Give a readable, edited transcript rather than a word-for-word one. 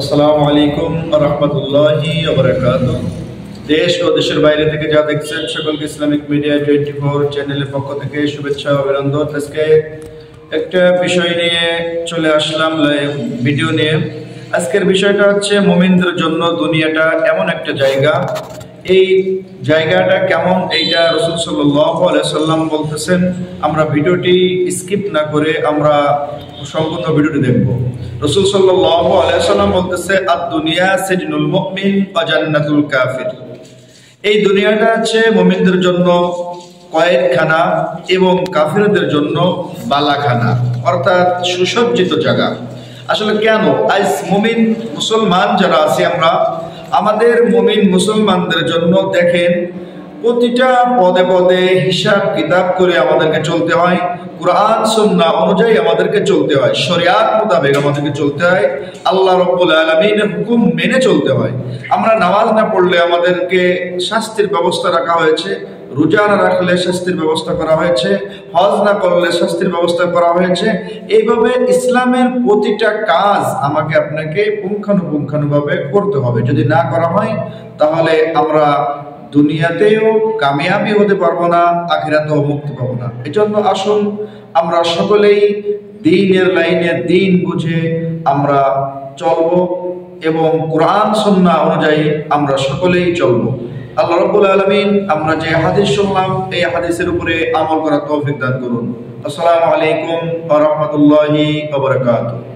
আসসালামু আলাইকুম ওয়া রাহমাতুল্লাহি ওয়া বারাকাতুহু। দেশ ও দেশের বাইরে থেকে যা দেখছেন সকলকে ইসলামিক মিডিয়া 24 চ্যানেলের পক্ষ থেকে শুভেচ্ছা ও অভিনন্দন। আজকে একটা বিষয় নিয়ে চলে আসলাম, ভিডিও নিয়ে। আজকের বিষয়টা হচ্ছে মুমিনদের জন্য দুনিয়াটা এমন একটা জায়গা, এই জায়গাটা কেমন এইটা রাসূল সাল্লাল্লাহু আলাইহি সাল্লাম বলতেছেন। আমরা ভিডিওটি স্কিপ না করে আমরা সম্পূর্ণ ভিডিওটি দেখব। রাসূল সাল্লাল্লাহু আলাইহি সাল্লাম বলতেছে, আদ-দুনিয়া সিজনুল মুমিন ওয়া জান্নাতুল কাফির। এই দুনিয়াটা হচ্ছে মুমিনদের জন্য কয়েদখানা এবং কাফিরদের জন্য বালাখানা, অর্থাৎ সুসজ্জিত জায়গা। আসলে কেন আজ মুমিন মুসলমান যারা আছি আমরা, আমাদের মুমিন মুসলমানদের জন্য দেখেন প্রতিটা পদে পদে হিসাব কিতাব করে আমাদেরকে চলতে হয়, কুরআন সুন্নাহ অনুযায়ী আমাদেরকে চলতে হয়, শরিয়াত মোতাবেক আমাদেরকে চলতে হয়, আল্লাহ রাব্বুল আলামিনের হুকুম মেনে চলতে হয়। আমরা নামাজ না পড়লে আমাদেরকে শাস্তির ব্যবস্থা রাখা হয়েছে, রোজা না রাখলে শাস্তির ব্যবস্থা করা হয়েছে, হজ না করলে শাস্তির ব্যবস্থা করা হয়েছে। এইভাবে ইসলামের প্রতিটা কাজ আমাকে আপনাকে পুঙ্খানুপুঙ্খানুভাবে করতে হবে। যদি না করা হয় তাহলে আমরা দুনিয়াতেও কামিয়াবি হতে পারবো না, আখিরাতেও মুক্তি পাবো না। এজন্য আসুন আমরা সকলেই দ্বীনের লাইনে দ্বীন বুঝে আমরা চলবো এবং কোরআন সুন্নাহ অনুযায়ী আমরা সকলেই চলবো। আল্লাহ রাব্বুল আলামিন আমরা যে হাদিস শুনলাম এই হাদিসের উপরে আমল করার তৌফিক দান করুন। আসসালামু আলাইকুম ওয়া রাহমাতুল্লাহি ওয়া বারাকাতুহু।